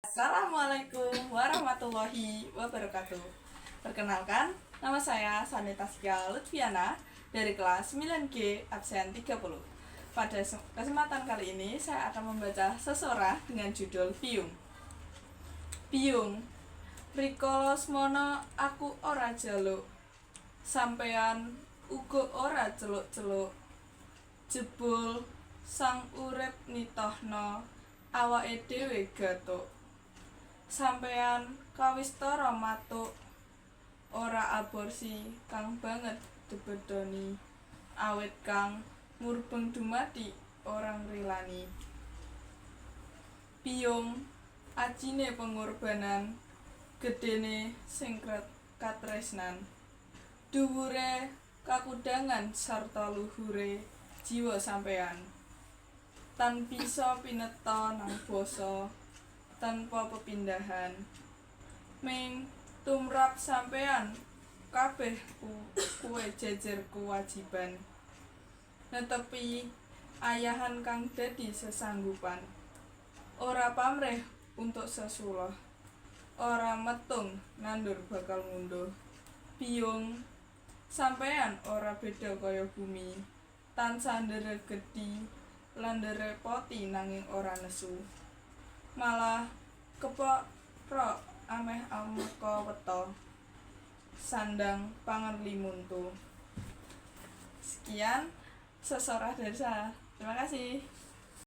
Assalamualaikum warahmatullahi wabarakatuh. Perkenalkan, nama saya Sanita Skia Lutfiana dari kelas 9G absen 30. Pada kesempatan kali ini saya akan membaca sesorah dengan judul Piyung. Piyung, rikala semana aku ora jaluk, sampeyan uga ora celuk-celuk. Jebul sang urip nitohno, awake dhewe gatuk. Sampeyan kawistara matuk, ora aborsi kang banget dibedoni, awit kang murbeng dumadi orang rilani. Piyung, ajine pengorbanan, gedene singkret katresnan, dhuwure kakudangan sarta luhure jiwa sampeyan. Tan bisa pineta nang basa tanpa pepindahan, ming tumrap sampeyan kabeh kuwe jejer kewajiban, netepi ayahan kang dadi sesanggupan, ora pamrih untuk sesuloh, ora metung nandur bakal ngunduh. Piyung, sampeyan ora beda kaya bumi, tansah ndregedi lan nrepoti nanging ora nesu, malah kepara ameh ameka weta, sandang pangan limuntu. Sekian sesorah dari saya. Terima kasih.